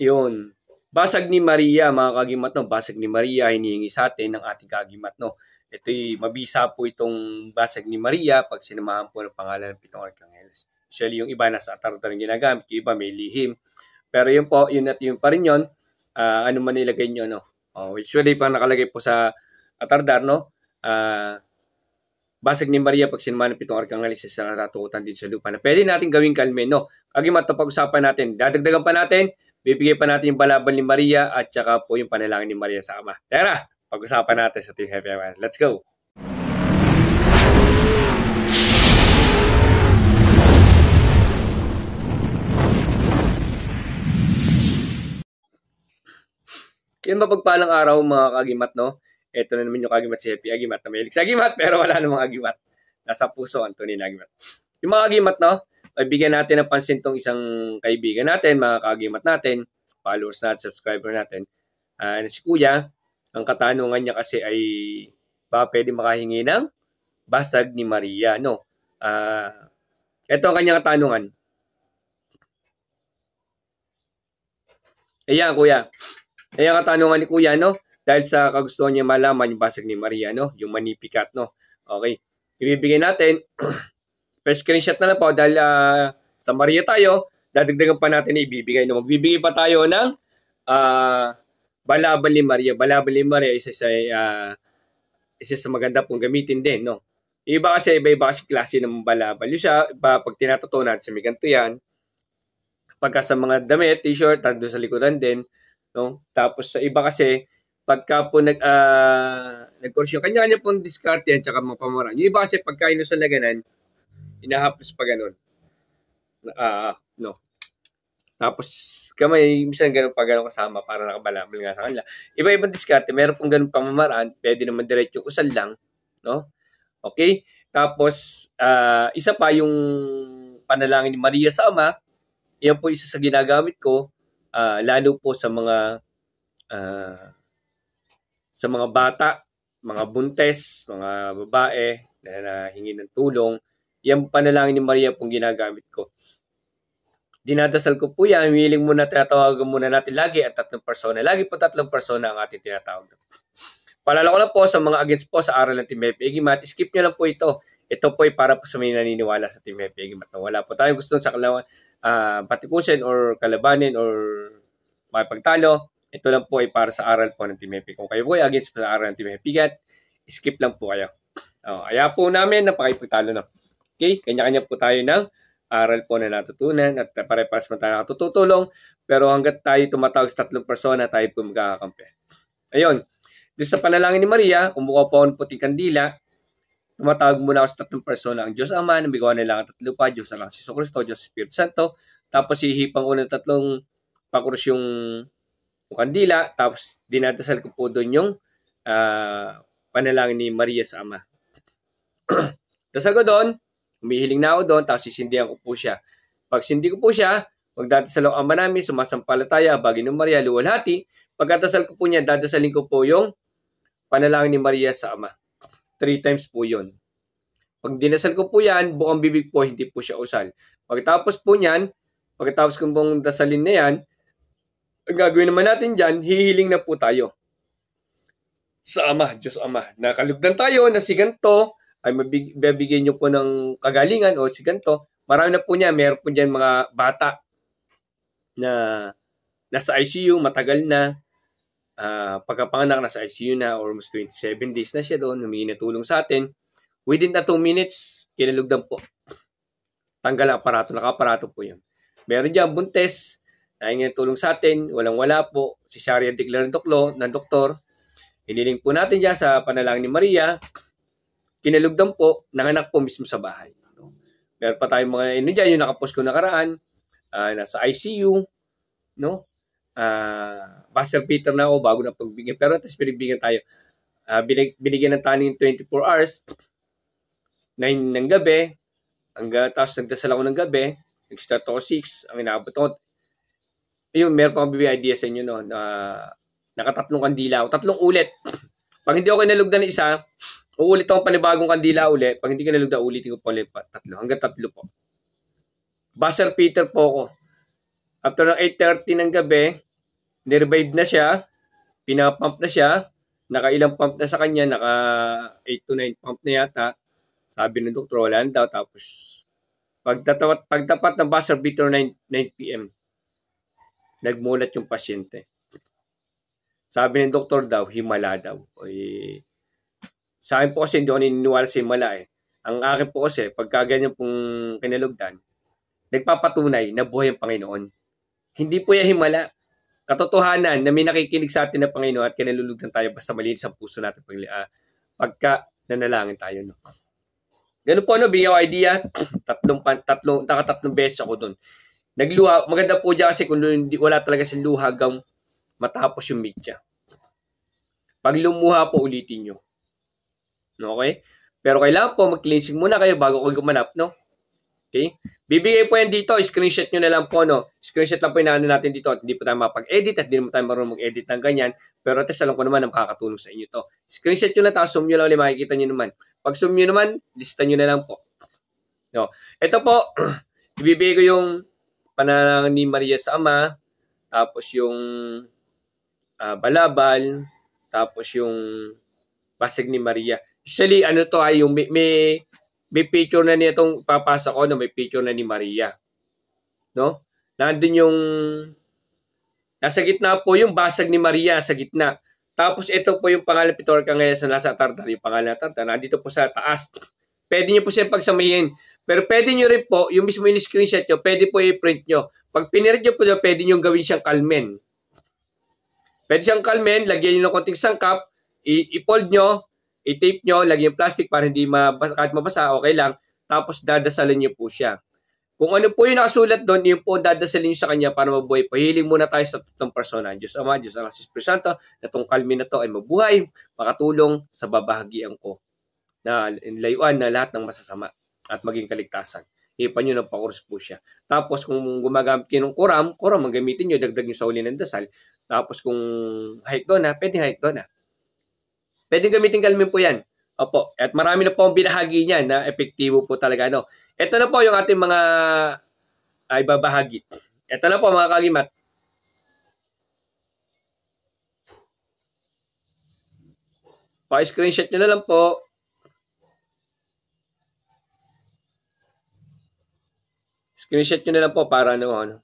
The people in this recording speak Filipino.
Yun. Basag ni Maria, mga kagimat, no? Basag ni Maria, hinihingi sa atin ng ating kagimat, no? Ito'y mabisa po itong basag ni Maria pag sinamahan po ng pangalan ng 7 Arkangeles. Usually, yung iba nasa atardar yung ginagamit, yung iba may lihim. Pero yun po, yun at yun pa rin yun. Ano man ilagay nyo, no? Usually, pang nakalagay po sa atardar, no? Basag ni Maria pag sinamahan ng 7 Arkangeles sa natatukutan din sa lupa na pwede natin gawing kalme, no? Kagimat, na pag-usapan natin. Dadagdagan pa natin. Bibigay pa natin yung balabal ni Maria at saka po yung panalangin ni Maria sa Ama. Tara, pag-usapan natin sa Team Happy Hour. Let's go! Yan mapagpalang araw mga kagimat, no? Ito na naman yung kagimat si Happy Agimat na may sa agimat pero wala namang agimat. Nasa puso ang tunay na agimat. Yung mga agimat, no? Bigyan natin ng pansin tong isang kaibigan natin, mga kagimat natin, followers natin, subscriber natin, si Kuya. Ang katanungan niya kasi ay ba pwede makahingi ng basag ni Maria, no? Ito ang kanyang katanungan. Ayan, Kuya. Ayan ang katanungan ni Kuya, no? Dahil sa kagustuhan niya malaman yung basag ni Maria, no? Yung manipikat, no? Okay. Ibibigay natin first screenshot na lang po dahil sa Maria tayo, dadagdagan pa natin na ibibigay. No? Magbibigay pa tayo ng balabal ni Maria. Balabal ni Maria, isa sa maganda pong gamitin din. No? Iba kasi klase ng balabal. Yung siya, pag tinatutunan, sa may ganito yan, pagka sa mga damit, t-shirt, doon sa likodan din. No? Tapos sa iba kasi, pagka po nag-course yung kanya-kanya pong discard yan, tsaka mga pamaran. Yung iba kasi pagka inusan na ganan, inahaplos pa ganun. No. Tapos, kamay, minsan ganun pa ganun kasama para nakabalabal nga sa kanila. Iba-ibang diskarte, meron pong ganun pamamaraan, pwede naman diretso usal lang. No? Okay? Tapos, isa pa yung panalangin ni Maria sa Ama, yan po isa sa ginagamit ko, lalo po sa mga bata, mga buntes, mga babae na hingi ng tulong. Yan panalangin ni Maria pong ginagamit ko. Dinadasal ko po yan. Humiling muna, tinatawagan muna natin lagi at 3 persona. Lagi po 3 persona ang ating tinatawag. Paalala ko lang po sa mga against po sa aral ng Team Happy Agimat, skip nyo lang po ito. Ito po ay para po sa may naniniwala sa Team Happy Agimat. Wala po tayong gusto sa patikusin or kalabanin or makipagtalo. Ito lang po ay para sa aral po ng Team Happy. Kung kayo po ay against sa aral ng Team Happy Agimat, skip lang po kayo. Kaya po namin napakipagtalo na. Okay? Kanya-kanya po tayo ng aral po na natutunan at pare-pares man tayo nakatutulong. Pero hanggat tayo tumatawag sa 3 persona, tayo po magkakakampi. Ayun. Doon sa panalangin ni Maria, kumukuha po ako ng puting kandila, tumatawag muna ako sa 3 persona. Ang Diyos Ama, nabigawan nila ang 3 pa, Diyos na lang si Kristo, Diyos Espiritu Santo. Tapos hihipang ko ng 3 pakurus yung kandila. Tapos dinadasal ko po doon yung panalangin ni Maria sa Ama. Dasal ko doon, humihiling na ako doon, tapos sisindihan ko po siya. Pag sindi ko po siya, magdadasal ang Ama namin, sumasampalataya, bagay ng Maria, luwalhati. Pagkadasal ko po niya, dadasalin ko po yung panalangin ni Maria sa Ama. 3 times po yun. Pag dinasal ko po yan, bukang bibig po, hindi po siya usal. Pagkatapos po niyan, pagkatapos kong pong dasalin na yan, ang gagawin naman natin dyan, hihiling na po tayo sa Ama, Diyos Ama. Nakalugdan tayo na si ganito ay mabibigyan nyo po ng kagalingan o si ganito. Marami na po niya, meron po dyan mga bata na nasa ICU, matagal na. Pagkapanganak, nasa ICU na, almost 27 days na siya doon, humingi na tulong sa atin. Within 2 minutes, kinalugdan po. Tanggal ang aparato, naka-aparato po yun. Meron dyan, buntes, nahingi na tulong sa atin, walang-wala po. Cesarean declare ng doktor. Hiniling po natin dyan sa panalangin ni Maria. Kinalugdan po, nanganak po mismo sa bahay. Meron pa tayong mga dyan, yung nakapost ko nakaraan, nasa ICU, no? Pastor Peter na ako bago na pagbigyan. Pero at least binibigyan tayo. Binigyan ng taning 24 hours, 9 ng gabi, tapos nagdasal ako ng gabi, nag-start ako 6, ang inabot ako. Ayun, meron pa akong bibigay idea sa inyo, no? Nakatatlong kandila ako. 3 ulit. Pag hindi ako kinalugdan ng isa, uulit ako panibagong kandila ulit. Pag hindi kinalugdan, ulitin ko pa ulit 3. Hanggang 3 po. Pastor Peter po ako. After ng 8:30 ng gabi, Nirevive na siya, pinapump na siya, nakailang pump na sa kanya, naka 8 to 9 pump na yata. Sabi ng doktor, wala na daw. Tapos, pagtapat ng buzzer beater 9 p.m., nagmulat yung pasyente. Sabi ng doktor daw, himala daw. Sa akin po kasi hindi ako naniniwala sa himala eh. Ang akin po kasi, pagka ganyan pong kinalugdan, nagpapatunay na buhay ang Panginoon. Hindi po yung himala. Katotohanan na may nakikinig sa atin na Panginoon at kinalulugdan tayo basta malinis ang puso natin pagka nanalangin tayo. No? Ganun po, bigyan ko idea. Tatlong beses ako doon. Nagluha, maganda po dyan kasi kung wala talaga si luha hanggang matapos yung media. Pag lumuha po, ulitin nyo. Okay? Pero kailangan po mag-cleansing muna kayo bago kayo gumanap, no? Okay? Bibigay po yan dito, screenshot nyo na lang po, no? Screenshot lang po yung natin dito at hindi po tayo mapag-edit at hindi naman tayo marunong mag-edit ng ganyan. Pero at least alam ko naman na makakatulong sa inyo to. Screenshot nyo na, tapos zoom nyo lang ulit, makikita nyo naman. Pag zoom nyo naman, lista nyo na lang po. No? Ito po, ibibigay ko yung panalangin ni Maria sa Ama, tapos yung balabal, tapos yung basig ni Maria. Usually, ano to ay yung may picture na niya itong papasa ko, no? May picture na ni Maria. No? Nandun yung nasa gitna po yung basag ni Maria sa gitna. Tapos ito po yung pangalan Pitorka ngayon sa nasa tartar. Yung pangalan na tartar, nandito po sa taas. Pwede nyo po siya pagsamahin. Pero pwede nyo rin po, yung mismo yung screenshot nyo, pwede po i-print nyo. Pag pinirint nyo po nyo, pwede nyo gawin siyang kalmen. Pwede siyang kalmen, lagyan nyo ng konting sangkap, i-fold nyo, i-tape nyo, lagyan yung plastic para hindi mabasa, kahit mabasa, okay lang. Tapos dadasalin nyo po siya. Kung ano po yung nakasulat doon, yun po dadasalin nyo sa kanya para mabuhay po. Hiling muna tayo sa tatlong persona. Diyos Ama, Diyos Anak, Espiritu Santo, na itong kalmi na to ay mabuhay, makatulong sa babahagian ko na layuan na lahat ng masasama at maging kaligtasan. Ipan nyo ng pakurus po siya. Tapos kung gumagamit kayo ng kuram ang gamitin nyo, dagdag nyo sa uli ng dasal. Tapos kung haikdona, pwede haikdona. Pwede gamitin kalmin po yan. Opo. At marami na po ang binahagi niyan na epektibo po talaga. No? Ito na po yung ating mga ibabahagi. Ito na po mga kagimat. Pa-screenshot nyo na lang po. Screenshot nyo na lang po para ano.